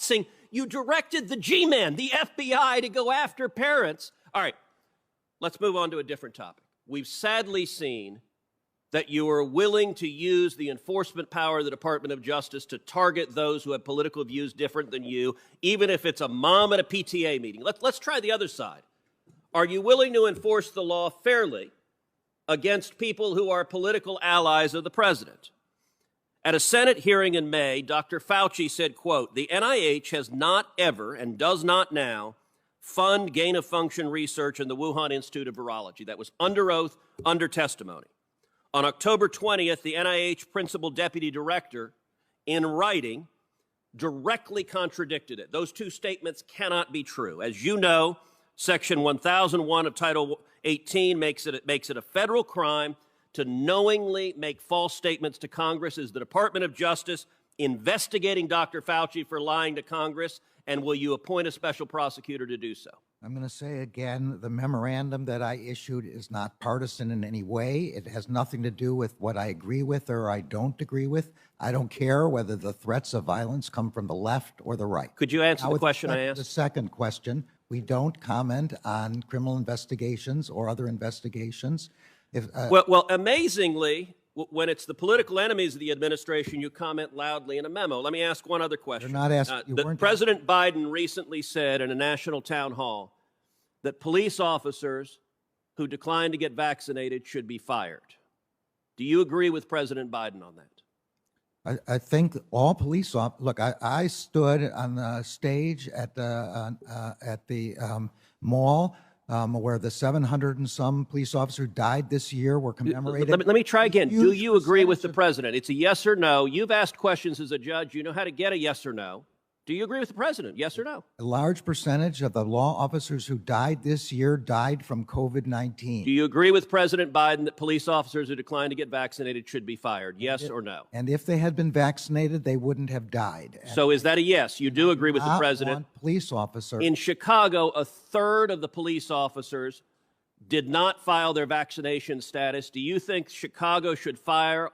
doxing. You directed the G-Man, the FBI, to go after parents. All right, let's move on to a different topic. We've sadly seen that you are willing to use the enforcement power of the Department of Justice to target those who have political views different than you, even if it's a mom at a PTA meeting. Let's try the other side. Are you willing to enforce the law fairly against people who are political allies of the president? At a Senate hearing in May, Dr. Fauci said, quote, "The NIH has not ever and does not now fund gain-of-function research in the Wuhan Institute of Virology." That was under oath, under testimony. On October 20th, the NIH principal deputy director, in writing, directly contradicted it. Those two statements cannot be true. As you know, Section 1001 of Title 18 makes it a federal crime to knowingly make false statements to Congress. Is the Department of Justice investigating Dr. Fauci for lying to Congress, and will you appoint a special prosecutor to do so? I'm going to say again, the memorandum that I issued is not partisan in any way. It has nothing to do with what I agree with or I don't agree with. I don't care whether the threats of violence come from the left or the right. Could you answer the question I asked? The second question, we don't comment on criminal investigations or other investigations. Well, amazingly, when it's the political enemies of the administration, you comment loudly in a memo. Let me ask one other question. You're not asking. President Biden recently said in a national town hall that police officers who decline to get vaccinated should be fired. Do you agree with President Biden on that? I think all police officers, look, I stood on the stage at the mall where the 700 and some police officers who died this year were commemorated. Let me try again. Do you agree with the president? It's a yes or no. You've asked questions as a judge. You know how to get a yes or no. Do you agree with the president? Yes or no? A large percentage of the law officers who died this year died from COVID-19. Do you agree with President Biden that police officers who decline to get vaccinated should be fired? Yes or no? And if they had been vaccinated, they wouldn't have died. So is that a yes? You do agree with the president? Police officer. In Chicago, a third of the police officers did not file their vaccination status. Do you think Chicago should fire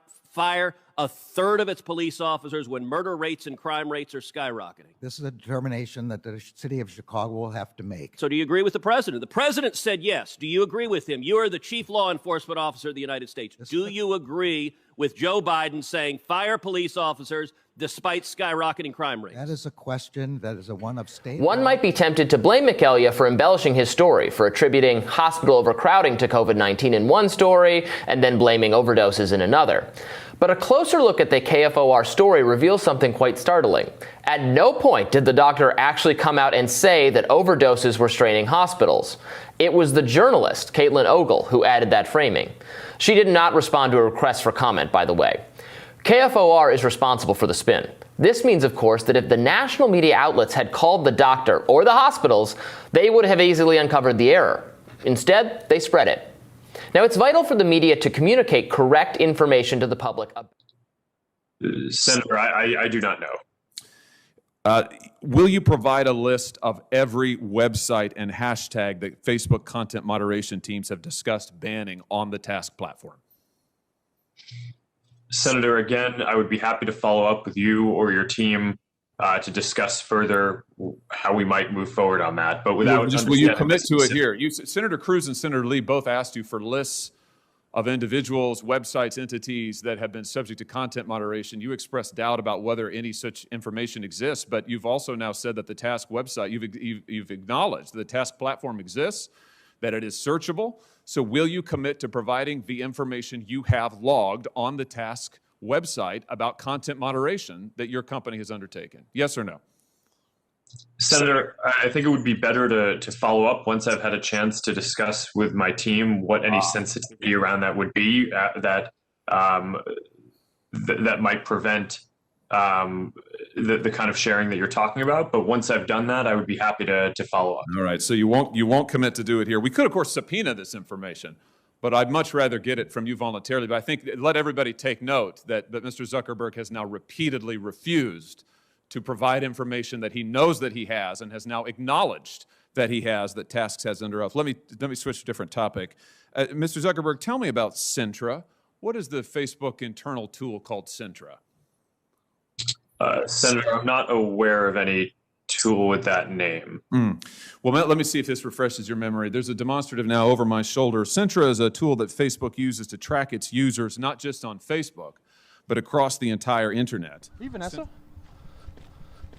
a third of its police officers when murder rates and crime rates are skyrocketing? This is a determination that the city of Chicago will have to make. So do you agree with the president? The president said yes. Do you agree with him? You are the chief law enforcement officer of the United States. Do you agree with Joe Biden saying fire police officers despite skyrocketing crime rates? That is a question that is one of state. One might be tempted to blame Michaelia for embellishing his story, for attributing hospital overcrowding to COVID-19 in one story and then blaming overdoses in another. But a closer look at the KFOR story reveals something quite startling. At no point did the doctor actually come out and say that overdoses were straining hospitals. It was the journalist, Caitlin Ogle, who added that framing. She did not respond to a request for comment, by the way. KFOR is responsible for the spin. This means, of course, that if the national media outlets had called the doctor or the hospitals, they would have easily uncovered the error. Instead, they spread it. Now, it's vital for the media to communicate correct information to the public. Senator, I do not know. Will you provide a list of every website and hashtag that Facebook content moderation teams have discussed banning on the task platform? Senator, again, I would be happy to follow up with you or your team to discuss further how we might move forward on that. But without will you commit to it here? Senator Cruz and Senator Lee both asked you for lists of individuals, websites, entities that have been subject to content moderation. You expressed doubt about whether any such information exists, but you've also now said that the task website, you've acknowledged the task platform exists, that it is searchable. So will you commit to providing the information you have logged on the task website about content moderation that your company has undertaken? Yes or no? Senator, I think it would be better to follow up once I've had a chance to discuss with my team what any sensitivity around that would be that might prevent the kind of sharing that you're talking about. But once I've done that, I would be happy to follow up. All right. So you won't commit to do it here. We could, of course, subpoena this information, but I'd much rather get it from you voluntarily. But I think let everybody take note that Mr. Zuckerberg has now repeatedly refused to provide information that he knows that he has and has now acknowledged that he has, that Tasks has under oath. Let me switch to a different topic. Mr. Zuckerberg, tell me about Sintra. What is the Facebook internal tool called Sintra? Senator, I'm not aware of any tool with that name. Well, Matt, let me see if this refreshes your memory. There's a demonstrative now over my shoulder. Centra is a tool that Facebook uses to track its users, not just on Facebook, but across the entire internet. Are you Vanessa?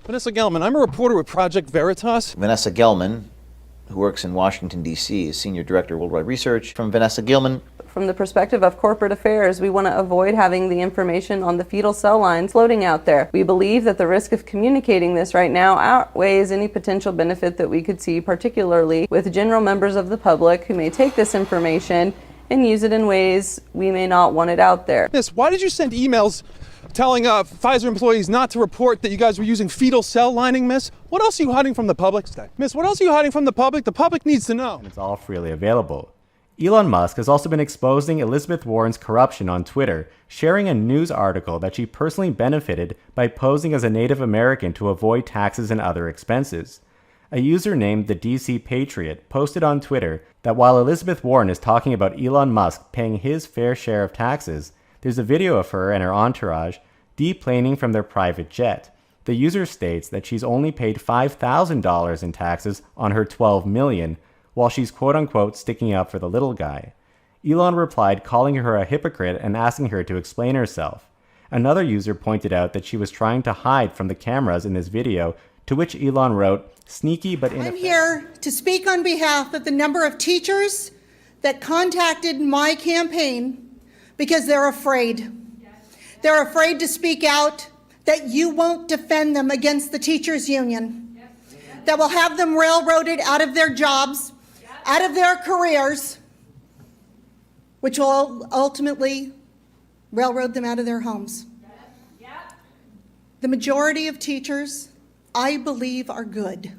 Vanessa Gelman. I'm a reporter with Project Veritas. Vanessa Gelman, who works in Washington, D.C., is Senior Director of Worldwide Research. From Vanessa Gelman. From the perspective of corporate affairs, we want to avoid having the information on the fetal cell lines floating out there. We believe that the risk of communicating this right now outweighs any potential benefit that we could see, particularly with general members of the public who may take this information and use it in ways we may not want it out there. Miss, why did you send emails telling Pfizer employees not to report that you guys were using fetal cell lining, Miss? What else are you hiding from the public? Miss, what else are you hiding from the public? The public needs to know. It's all freely available. Elon Musk has also been exposing Elizabeth Warren's corruption on Twitter, sharing a news article that she personally benefited by posing as a Native American to avoid taxes and other expenses. A user named the DC Patriot posted on Twitter that while Elizabeth Warren is talking about Elon Musk paying his fair share of taxes, there's a video of her and her entourage deplaning from their private jet. The user states that she's only paid $5,000 in taxes on her $12 million, while she's quote-unquote sticking up for the little guy. Elon replied calling her a hypocrite and asking her to explain herself. Another user pointed out that she was trying to hide from the cameras in this video, to which Elon wrote, "Sneaky but ineffective." I'm here to speak on behalf of the number of teachers that contacted my campaign because they're afraid. They're afraid to speak out, that you won't defend them against the teachers union, that will have them railroaded out of their jobs, out of their careers, which will ultimately railroad them out of their homes. The majority of teachers, I believe, are good.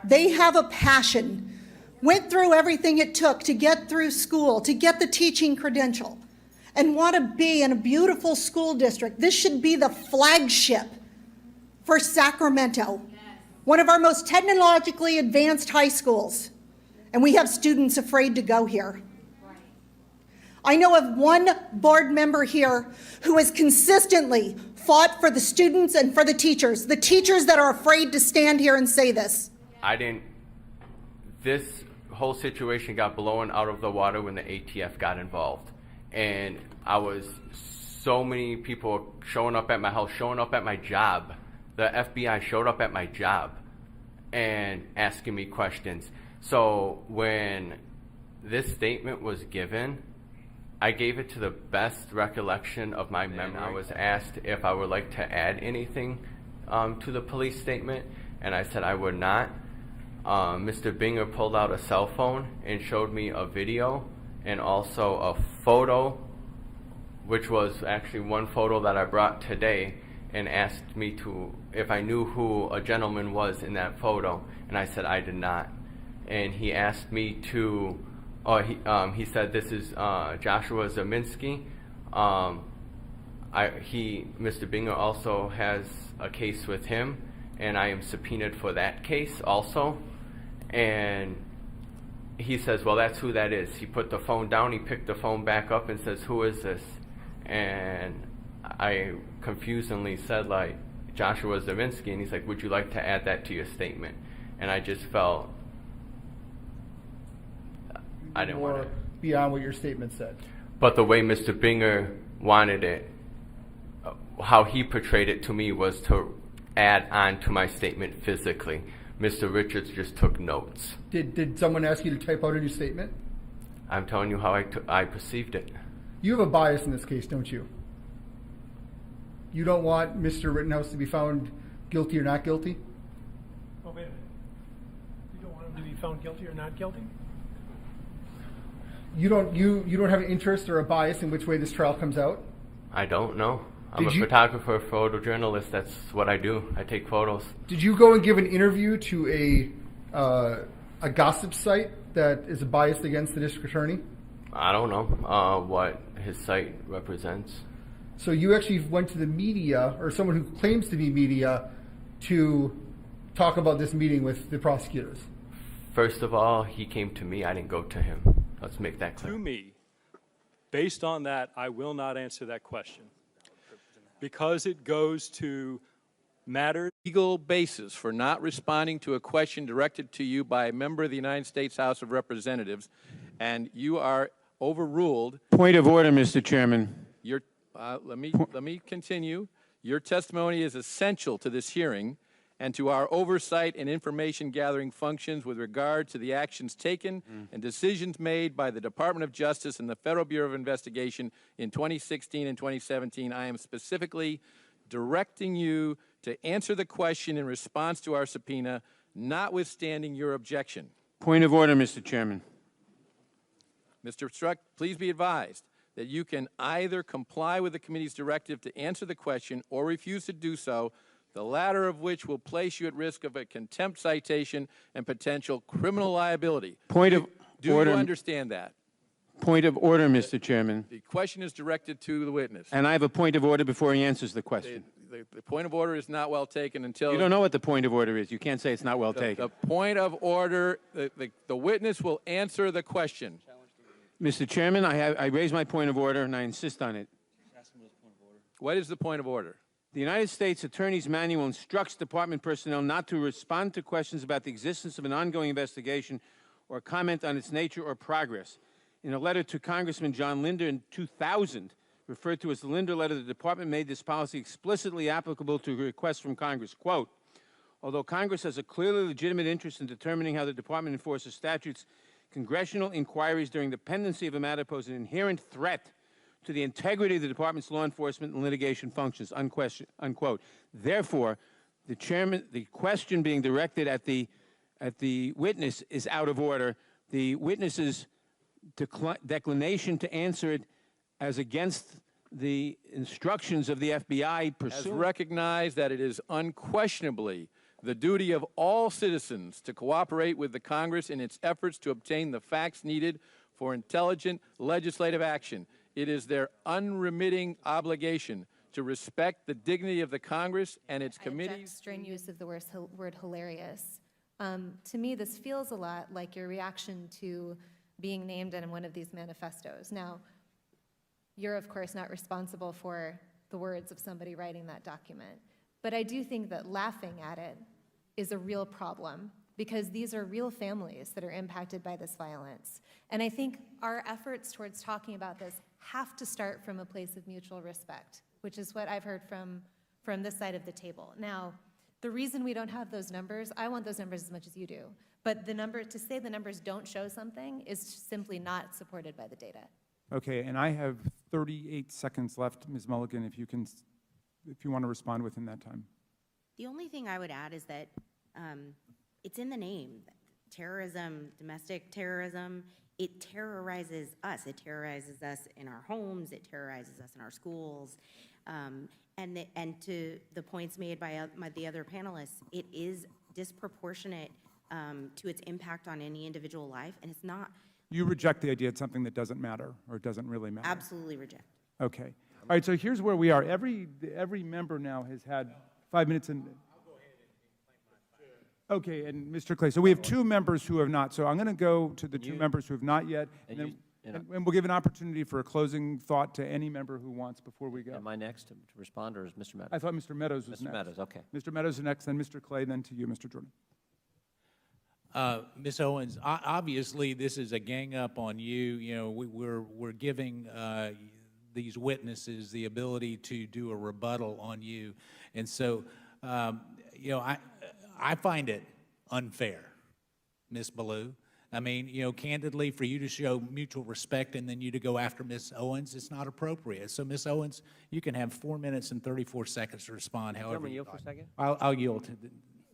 They have a passion, went through everything it took to get through school, to get the teaching credential, and want to be in a beautiful school district. This should be the flagship for Sacramento, one of our most technologically advanced high schools, and we have students afraid to go here. I know of one board member here who has consistently fought for the students and for the teachers that are afraid to stand here and say this. This whole situation got blown out of the water when the ATF got involved. And so many people showing up at my house, showing up at my job. The FBI showed up at my job and asking me questions. So when this statement was given, I gave it to the best recollection of my memory. I was asked if I would like to add anything to the police statement, and I said I would not. Mr. Binger pulled out a cell phone and showed me a video and also a photo, which was actually one photo that I brought today, and asked me if I knew who a gentleman was in that photo, and I said I did not. And he asked me to, he said, "This is Joshua Zeminski." Mr. Binger also has a case with him, and I am subpoenaed for that case also. And he says, "Well, that's who that is." He put the phone down, he picked the phone back up and says, "Who is this?" And I confusingly said, like, "Joshua Zeminski," and he's like, "Would you like to add that to your statement?" And I just felt I didn't want it. Beyond what your statement said. But the way Mr. Binger wanted it, how he portrayed it to me, was to add on to my statement physically. Mr. Richards just took notes. Did someone ask you to type out a new statement? I'm telling you how I perceived it. You have a bias in this case, don't you? You don't want Mr. Rittenhouse to be found guilty or not guilty? Oh, wait a minute. You don't want him to be found guilty or not guilty? You don't have an interest or a bias in which way this trial comes out? I don't know. I'm a photographer, photojournalist. That's what I do. I take photos. Did you go and give an interview to a gossip site that is biased against the district attorney? I don't know what his site represents. So you actually went to the media, or someone who claims to be media, to talk about this meeting with the prosecutors? First of all, he came to me. I didn't go to him. Let's make that clear. To me, based on that, I will not answer that question, because it goes to matters. Legal basis for not responding to a question directed to you by a member of the United States House of Representatives, and you are overruled. Point of order, Mr. Chairman. Let me continue. Your testimony is essential to this hearing and to our oversight and information gathering functions with regard to the actions taken and decisions made by the Department of Justice and the Federal Bureau of Investigation in 2016 and 2017. I am specifically directing you to answer the question in response to our subpoena, notwithstanding your objection. Point of order, Mr. Chairman. Mr. Struck, please be advised that you can either comply with the committee's directive to answer the question or refuse to do so, the latter of which will place you at risk of a contempt citation and potential criminal liability. Point of order. Do you understand that? Point of order, Mr. Chairman. The question is directed to the witness. And I have a point of order before he answers the question. The point of order is not well taken until... You don't know what the point of order is. You can't say it's not well taken. The point of order, the witness will answer the question. Mr. Chairman, I raise my point of order and I insist on it. What is the point of order? The United States Attorney's Manual instructs department personnel not to respond to questions about the existence of an ongoing investigation or comment on its nature or progress. In a letter to Congressman John Linder in 2000, referred to as the Linder letter, the department made this policy explicitly applicable to requests from Congress. Quote, although Congress has a clearly legitimate interest in determining how the department enforces statutes, congressional inquiries during the pendency of a matter pose an inherent threat to the integrity of the department's law enforcement and litigation functions, unquote. Therefore, the question being directed at the witness is out of order. The witness's declination to answer it as against the instructions of the FBI Has recognized that it is unquestionably the duty of all citizens to cooperate with the Congress in its efforts to obtain the facts needed for intelligent legislative action. It is their unremitting obligation to respect the dignity of the Congress and its committees. Strange use of the word hilarious. To me, this feels a lot like your reaction to being named in one of these manifestos. Now, you're of course not responsible for the words of somebody writing that document, but I do think that laughing at it is a real problem because these are real families that are impacted by this violence. And I think our efforts towards talking about this have to start from a place of mutual respect, which is what I've heard from this side of the table. Now, the reason we don't have those numbers, I want those numbers as much as you do, but to say the numbers don't show something is simply not supported by the data. Okay, and I have 38 seconds left, Ms. Mulligan, if you want to respond within that time. The only thing I would add is that it's in the name. Terrorism, domestic terrorism, it terrorizes us. It terrorizes us in our homes. It terrorizes us in our schools. And to the points made by the other panelists, it is disproportionate to its impact on any individual life, and it's not. You reject the idea it's something that doesn't matter or doesn't really matter? Absolutely reject. Okay. All right, so here's where we are. Every member now has had 5 minutes and... Okay, and Mr. Clay, so we have 2 members who have not. So I'm going to go to the 2 members who have not yet, and we'll give an opportunity for a closing thought to any member who wants before we go. Am I next to respond, or is Mr. Meadows? I thought Mr. Meadows was next. Mr. Meadows, okay. Mr. Meadows is next, then Mr. Clay, then to you, Mr. Jordan. Ms. Owens, obviously this is a gang up on you. You know, we're giving these witnesses the ability to do a rebuttal on you, and so you know, I find it unfair, Ms. Ballou. I mean, you know, candidly, for you to show mutual respect and then you to go after Ms. Owens, it's not appropriate. So, Ms. Owens, you can have 4 minutes and 34 seconds to respond. However, yield for a second. I'll yield to.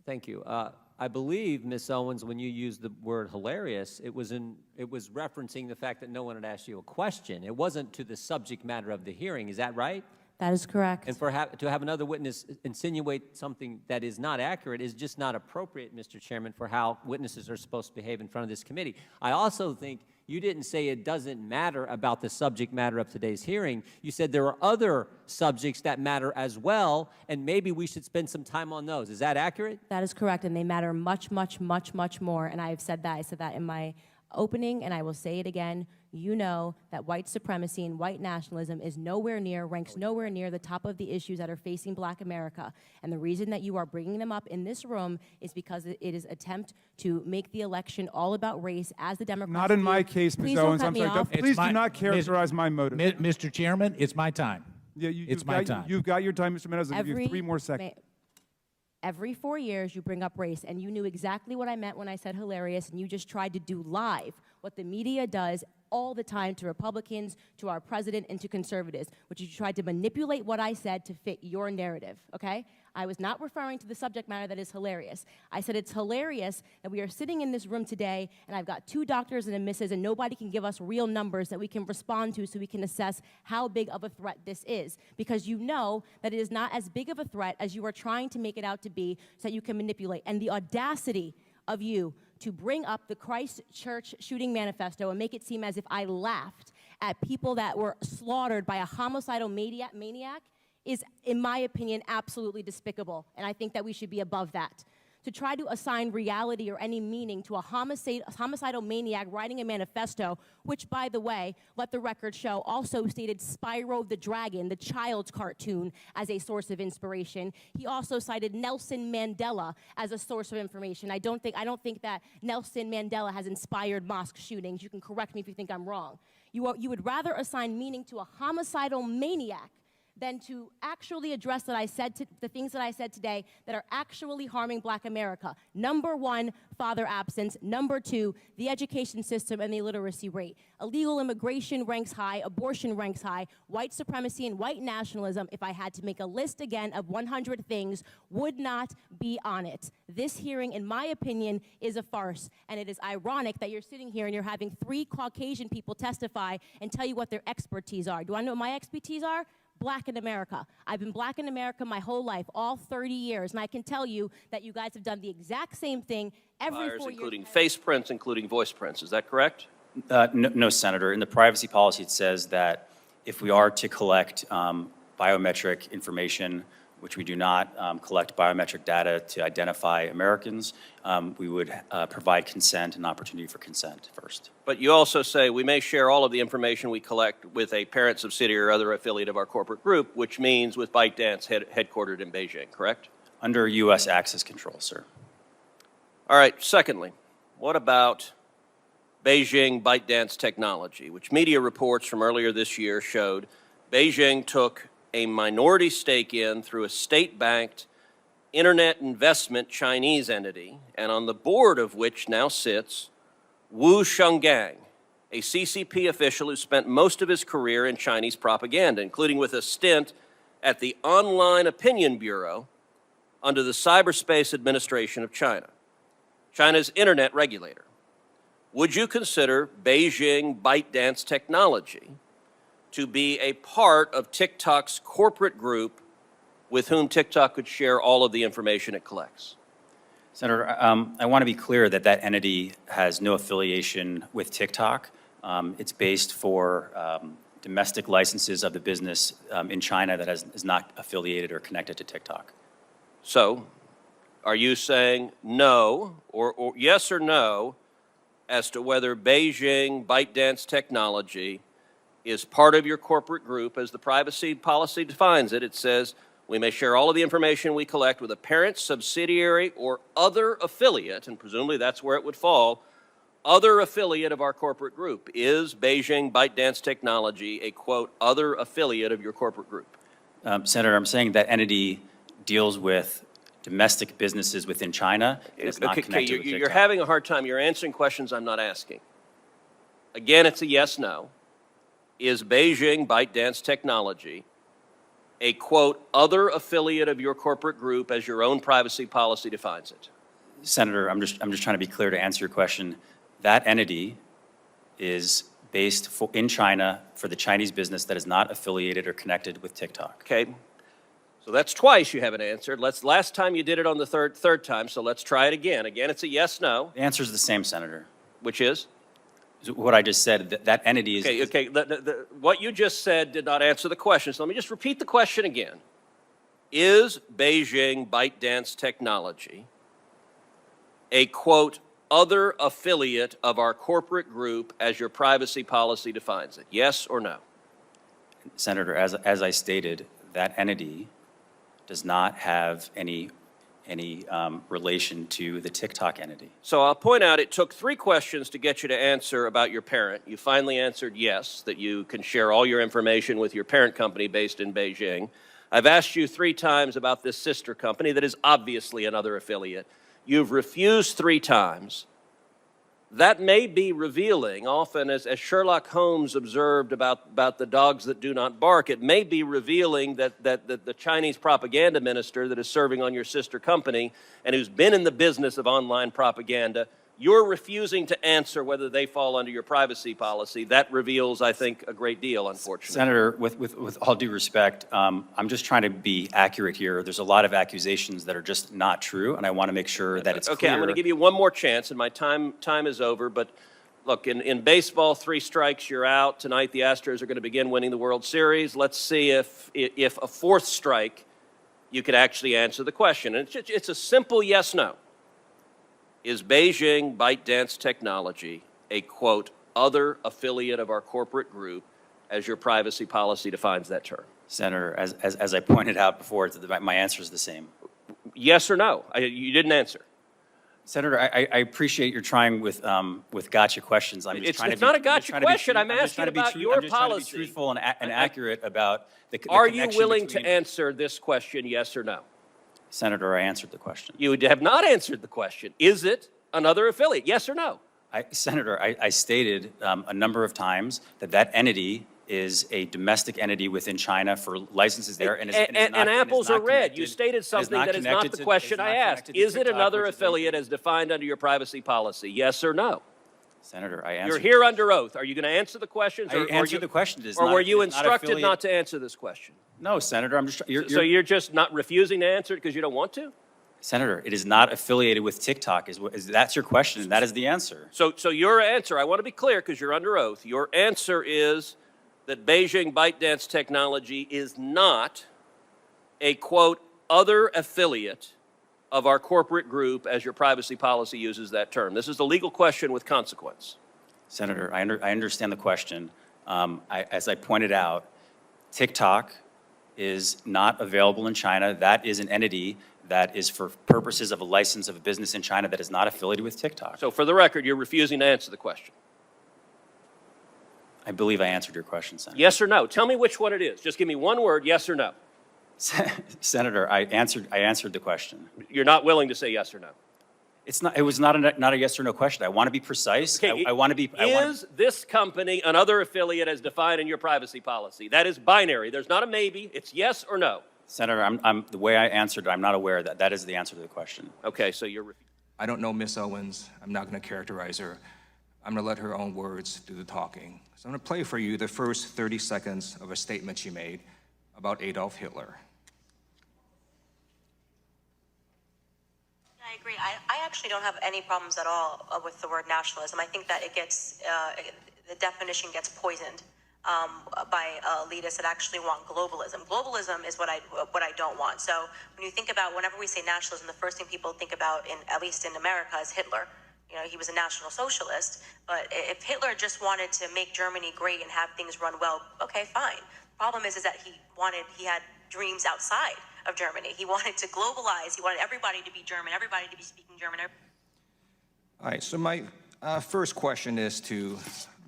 Thank you. I believe, Ms. Owens, when you used the word hilarious, it was referencing the fact that no one had asked you a question. It wasn't to the subject matter of the hearing. Is that right? That is correct. And to have another witness insinuate something that is not accurate is just not appropriate, Mr. Chairman, for how witnesses are supposed to behave in front of this committee. I also think you didn't say it doesn't matter about the subject matter of today's hearing. You said there are other subjects that matter as well, and maybe we should spend some time on those. Is that accurate? That is correct, and they matter much, much, much, much more, and I have said that. I said that in my opening, and I will say it again. you know that white supremacy and white nationalism is ranks nowhere near the top of the issues that are facing Black America. And the reason that you are bringing them up in this room is because it is attempt to make the election all about race, as the Democrats Not in do. my case, Ms. Please Owens. don't I'm cut me sorry. off. Please do not characterize my motive. Mr. Chairman, it's my time. Yeah, it's my time. You've got your time, Mr. Menez. I'll give you 3 more seconds. Every 4 years, you bring up race, and you knew exactly what I meant when I said hilarious, and you just tried to do live what the media does all the time to Republicans, to our president, and to conservatives, which is you tried to manipulate what I said to fit your narrative, okay? I was not referring to the subject matter that is hilarious. I said it's hilarious that we are sitting in this room today, and I've got 2 doctors and a missus, and nobody can give us real numbers that we can respond to so we can assess how big of a threat this is, because you know that it is not as big of a threat as you are trying to make it out to be so that you can manipulate. And the audacity of you to bring up the Christ Church shooting manifesto and make it seem as if I laughed at people that were slaughtered by a homicidal maniac is, in my opinion, absolutely despicable. And I think that we should be above that. To try to assign reality or any meaning to a homicidal maniac writing a manifesto, which, by the way, let the record show, also stated Spyro the Dragon, the child's cartoon, as a source of inspiration. He also cited Nelson Mandela as a source of information. I don't think that Nelson Mandela has inspired mosque shootings. You can correct me if you think I'm wrong. You would rather assign meaning to a homicidal maniac than to actually address the things that I said today that are actually harming Black America. Number 1, father absence. Number 2, the education system and the illiteracy rate. Illegal immigration ranks high, abortion ranks high, white supremacy and white nationalism, if I had to make a list again of 100 things, would not be on it. This hearing, in my opinion, is a farce, and it is ironic that you're sitting here and you're having 3 Caucasian people testify and tell you what their expertise are. Do I know what my expertise are? Black in America. I've been Black in America my whole life, all 30 years, and I can tell you that you guys have done the exact same thing every 4 years. Including face prints, including voice prints. Is that correct? No, Senator. In the privacy policy, it says that if we are to collect biometric information, which we do not collect biometric data to identify Americans, we would provide consent and opportunity for consent first. But you also say we may share all of the information we collect with a parent, subsidiary, or other affiliate of our corporate group, which means with ByteDance headquartered in Beijing, correct? Under U.S. access control, sir. All right, secondly, what about Beijing ByteDance technology, which media reports from earlier this year showed Beijing took a minority stake in through a state-backed internet investment Chinese entity, and on the board of which now sits Wu Shenggang, a CCP official who spent most of his career in Chinese propaganda, including with a stint at the Online Opinion Bureau under the Cyberspace Administration of China, China's internet regulator. Would you consider Beijing ByteDance technology to be a part of TikTok's corporate group with whom TikTok could share all of the information it collects? Senator, I want to be clear that that entity has no affiliation with TikTok. It's based for domestic licenses of the business in China that is not affiliated or connected to TikTok. So, are you saying no, or yes or no, as to whether Beijing ByteDance technology is part of your corporate group? As the privacy policy defines it, it says we may share all of the information we collect with a parent, subsidiary, or other affiliate, and presumably that's where it would fall, other affiliate of our corporate group. Is Beijing ByteDance technology a, quote, other affiliate of your corporate group? Senator, I'm saying that entity deals with domestic businesses within China. It's not connected with TikTok. You're having a hard time. You're answering questions I'm not asking. Again, it's a yes, no. Is Beijing ByteDance technology a, quote, other affiliate of your corporate group as your own privacy policy defines it? Senator, I'm just trying to be clear to answer your question. That entity is based in China for the Chinese business that is not affiliated or connected with TikTok. Okay. So that's twice you haven't answered. Last time you did it on the third time, so let's try it again. Again, it's a yes, no. The answer is the same, Senator. Which is? What I just said, that entity is... Okay. What you just said did not answer the question, so let me just repeat the question again. Is Beijing ByteDance technology a, quote, other affiliate of our corporate group as your privacy policy defines it? Yes or no? Senator, as I stated, that entity does not have any relation to the TikTok entity. So I'll point out it took 3 questions to get you to answer about your parent. You finally answered yes, that you can share all your information with your parent company based in Beijing. I've asked you 3 times about this sister company that is obviously another affiliate. You've refused 3 times. That may be revealing, often as Sherlock Holmes observed about the dogs that do not bark, it may be revealing that the Chinese propaganda minister that is serving on your sister company and who's been in the business of online propaganda, you're refusing to answer whether they fall under your privacy policy. That reveals, I think, a great deal, unfortunately. Senator, with all due respect, I'm just trying to be accurate here. There's a lot of accusations that are just not true, and I want to make sure that it's okay, clear. I'm going to give you one more chance, and my time is over. But look, in baseball, 3 strikes, you're out. Tonight, the Astros are going to begin winning the World Series. Let's see if a 4th strike, you could actually answer the question. And it's a simple yes/no. Is Beijing ByteDance Technology a, quote, other affiliate of our corporate group as your privacy policy defines that term? Senator, as I pointed out before, my answer is the same. Yes or no? You didn't answer. Senator, I appreciate your trying with gotcha questions. It's not a gotcha question. I'm asking about your policy. I'm just trying to be truthful and accurate about the Are you willing to answer this question, yes or no? Senator, I answered the question. You have not answered the question. Is it another affiliate, yes or no? Senator, I stated a number of times that entity is a domestic entity within China for licenses there. And apples are red. You stated something that is not the question I asked. Is it another affiliate as defined under your privacy policy, yes or no? Senator, I answered. You're here under oath. Are you going to answer the questions? I answered the question. Or were you instructed not to answer this question? No, Senator. So you're just not refusing to answer it because you don't want to? Senator, it is not affiliated with TikTok. That's your question, and that is the answer. So your answer, I want to be clear because you're under oath. Your answer is that Beijing ByteDance Technology is not a, quote, other affiliate of our corporate group as your privacy policy uses that term. This is a legal question with consequence. Senator, I understand the question. As I pointed out, TikTok is not available in China. That is an entity that is for purposes of a license of a business in China that is not affiliated with TikTok. So for the record, you're refusing to answer the question. I believe I answered your question, Senator. Yes or no? Tell me which one it is. Just give me one word, yes or no. Senator, I answered the question. You're not willing to say yes or no? It was not a yes or no question. I want to be precise. Okay, I want to be. Is this company another affiliate as defined in your privacy policy? That is binary. There's not a maybe. It's yes or no. Senator, the way I answered, I'm not aware that that is the answer to the question. Okay, so you're. I don't know Miss Owens. I'm not going to characterize her. I'm going to let her own words do the talking. So I'm going to play for you the first 30 seconds of a statement she made about Adolf Hitler. I agree. I actually don't have any problems at all with the word nationalism. I think that it gets, the definition gets poisoned by elitists that actually want globalism. Globalism is what I don't want. So when you think about, whenever we say nationalism, the first thing people think about, at least in America, is Hitler. You know, he was a National Socialist, but if Hitler just wanted to make Germany great and have things run well, okay, fine. Problem is that he had dreams outside of Germany. He wanted to globalize. He wanted everybody to be German, everybody to be speaking German. All right, so my first question is to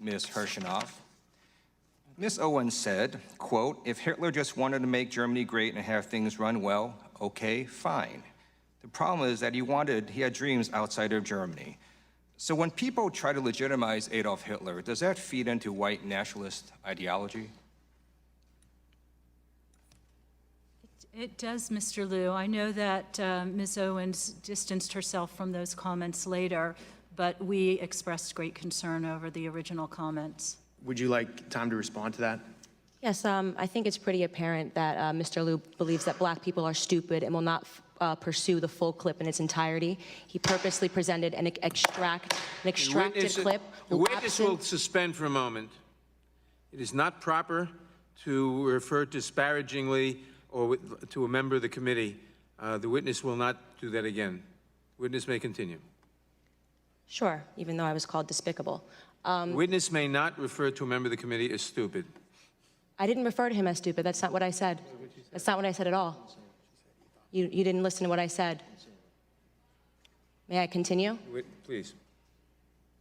Ms. Hershinoff. Ms. Owens said, quote, if Hitler just wanted to make Germany great and have things run well, okay, fine. The problem is that he had dreams outside of Germany. So when people try to legitimize Adolf Hitler, does that feed into white nationalist ideology? It does, Mr. Liu. I know that Ms. Owens distanced herself from those comments later, but we expressed great concern over the original comments. Would you like time to respond to that? Yes, I think it's pretty apparent that Mr. Liu believes that black people are stupid and will not pursue the full clip in its entirety. He purposely presented an extracted clip. The witness will suspend for a moment. It is not proper to refer disparagingly or to a member of the committee. The witness will not do that again. Witness may continue. Sure, even though I was called despicable. Witness may not refer to a member of the committee as stupid. I didn't refer to him as stupid. That's not what I said. That's not what I said at all. You didn't listen to what I said. May I continue? Please.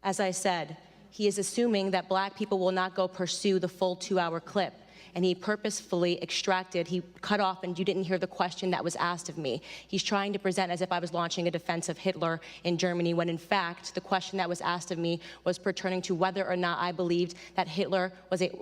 As I said, he is assuming that black people will not go pursue the full 2-hour clip. And he purposefully he cut off, and you didn't hear the question that was asked of me. He's trying to present as if I was launching a defense of Hitler in Germany, when in fact, the question that was asked of me was pertaining to whether or not I believed that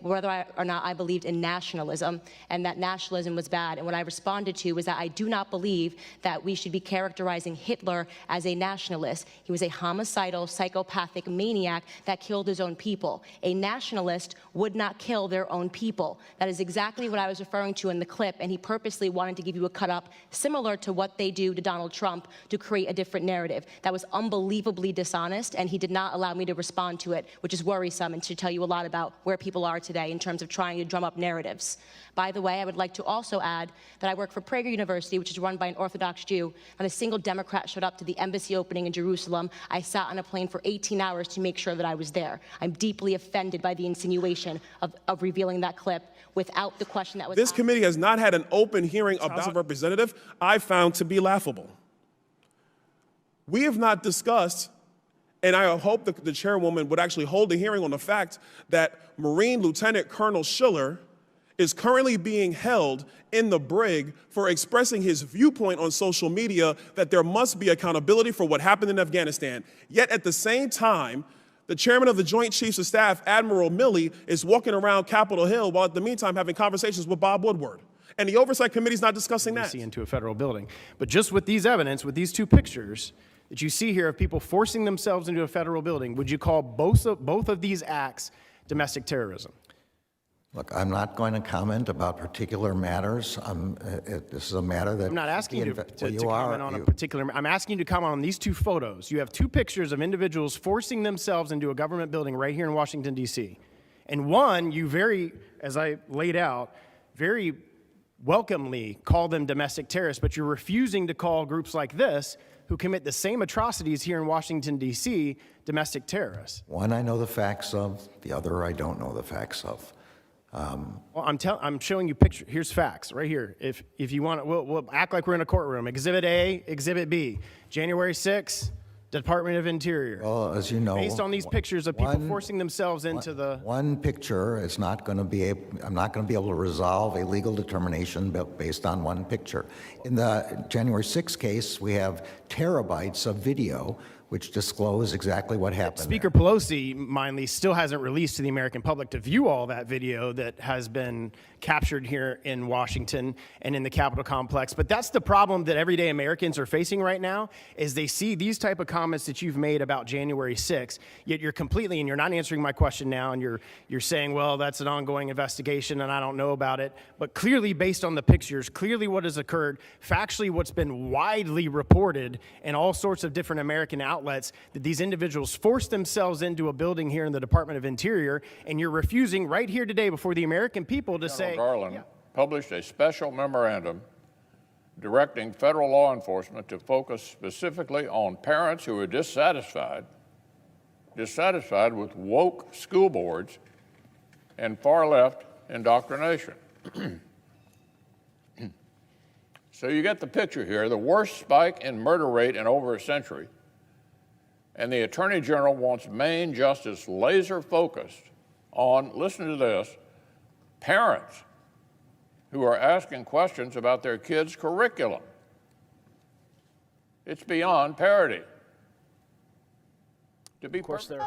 whether or not I believed in nationalism, and that nationalism was bad. And what I responded to was that I do not believe that we should be characterizing Hitler as a nationalist. He was a homicidal, psychopathic maniac that killed his own people. A nationalist would not kill their own people. That is exactly what I was referring to in the clip, and he purposely wanted to give you a cut-up similar to what they do to Donald Trump to create a different narrative. That was unbelievably dishonest, and he did not allow me to respond to it, which is worrisome and should tell you a lot about where people are today in terms of trying to drum up narratives. By the way, I would like to also add that I work for Prager University, which is run by an Orthodox Jew. Not a single Democrat showed up to the embassy opening in Jerusalem. I sat on a plane for 18 hours to make sure that I was there. I'm deeply offended by the insinuation of revealing that clip without the question that was This asked. committee has not had an open hearing about House of Representative I found to be laughable. We have not discussed, and I hope that the chairwoman would actually hold a hearing on the fact that Marine Lieutenant Colonel Schiller is currently being held in the brig for expressing his viewpoint on social media that there must be accountability for what happened in Afghanistan. Yet at the same time, the chairman of the Joint Chiefs of Staff, Admiral Milley, is walking around Capitol Hill while at the meantime having conversations with Bob Woodward. And the Oversight Committee is not discussing that. Into a federal building. But just with these evidence, with these two pictures that you see here of people forcing themselves into a federal building, would you call both of these acts domestic terrorism? Look, I'm not going to comment about particular matters. This is a matter that... I'm not asking you to comment on a particular... I'm asking you to comment on these two photos. You have two pictures of individuals forcing themselves into a government building right here in Washington, D.C. And one, you very, as I laid out, very welcomely call them domestic terrorists, but you're refusing to call groups like this, who commit the same atrocities here in Washington, D.C., domestic terrorists. One I know the facts of, the other I don't know the facts of. Well, I'm showing you pictures. Here's facts right here. If you want, we'll act like we're in a courtroom. Exhibit A, Exhibit B. January 6th, Department of Interior. Well, as you know, based on these pictures of people forcing themselves into the... One picture is not going to be I'm not going to be able to resolve a legal determination based on one picture. In the January 6th case, we have terabytes of video which disclose exactly what happened. Speaker Pelosi, mindly, still hasn't released to the American public to view all that video that has been captured here in Washington and in the Capitol complex. But that's the problem that everyday Americans are facing right now, is they see these type of comments that you've made about January 6th, yet you're completely, and you're not answering my question now, and you're saying, well, that's an ongoing investigation and I don't know about it. But clearly, based on the pictures, clearly what has occurred, factually what's been widely reported in all sorts of different American outlets, that these individuals forced themselves into a building here in the Department of Interior, and you're refusing right here today before the American people to say... Garland published a special memorandum directing federal law enforcement to focus specifically on parents who are dissatisfied with woke school boards and far-left indoctrination. So you get the picture here, the worst spike in murder rate in over a century. And the Attorney General wants Maine justice laser focused on, listen to this, parents who are asking questions about their kids' curriculum. It's beyond parody. To be perfect.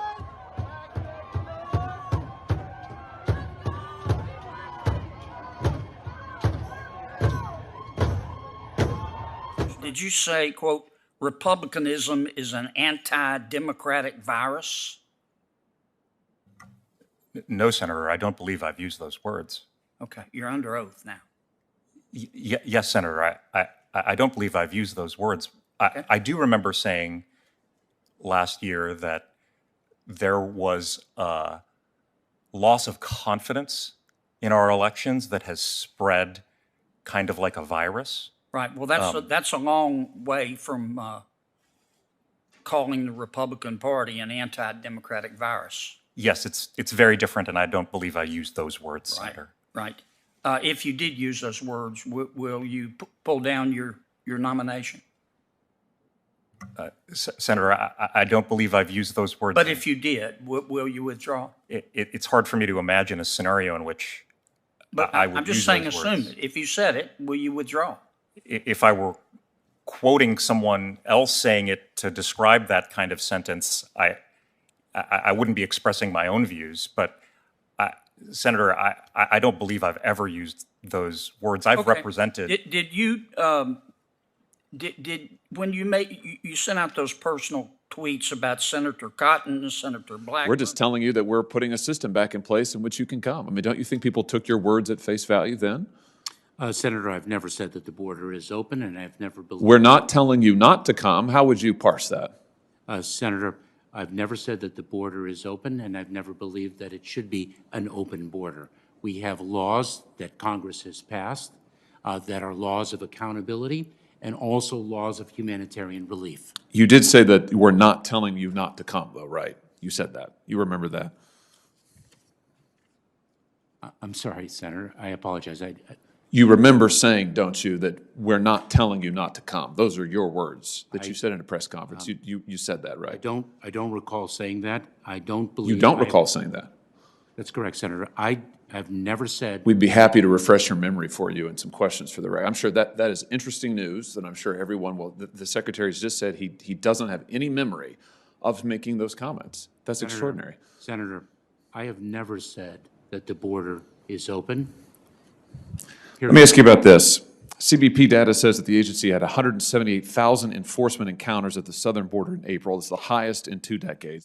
Did you say, quote, Republicanism is an anti-democratic virus? No, Senator, I don't believe I've used those words. Okay, you're under oath now. Yes, Senator, I don't believe I've used those words. Okay. I do remember saying last year that there was a loss of confidence in our elections that has spread kind of like a virus. Right, well, that's a long way from calling the Republican Party an anti-democratic virus. Yes, it's very different, and I don't believe I used those words, Senator. Right. If you did use those words, will you pull down your nomination? Senator, I don't believe I've used those words. But if you did, will you withdraw? It's hard for me to imagine a scenario in which I would I'm just use saying, those assume words. it. If you said it, will you withdraw? If I were quoting someone else saying it to describe that kind of sentence, I wouldn't be expressing my own views. But Senator, I don't believe I've ever used those words. I've represented. Did you when you sent out those personal tweets about Senator Cotton and Senator Blackburn? We're just telling you that we're putting a system back in place in which you can come. I mean, don't you think people took your words at face value then? Senator, I've never said that the border is open, and I've never believed. We're not telling you not to come. How would you parse that? Senator, I've never said that the border is open, and I've never believed that it should be an open border. We have laws that Congress has passed that are laws of accountability and also laws of humanitarian relief. You did say that we're not telling you not to come, though, right? You said that. You remember that? I'm sorry, Senator. I apologize. You remember saying, don't you, that we're not telling you not to come? Those are your words that you said in a press conference. You said that, right? I don't recall saying that. I don't believe. You don't recall saying that? That's correct, Senator. I have never said. We'd be happy to refresh your memory for you and some questions for the record. I'm sure that is interesting news, and I'm sure everyone will. The Secretary's just said he doesn't have any memory of making those comments. That's extraordinary. Senator, I have never said that the border is open. Let me ask you about this. CBP data says that the agency had 178,000 enforcement encounters at the southern border in April. It's the highest in 2 decades.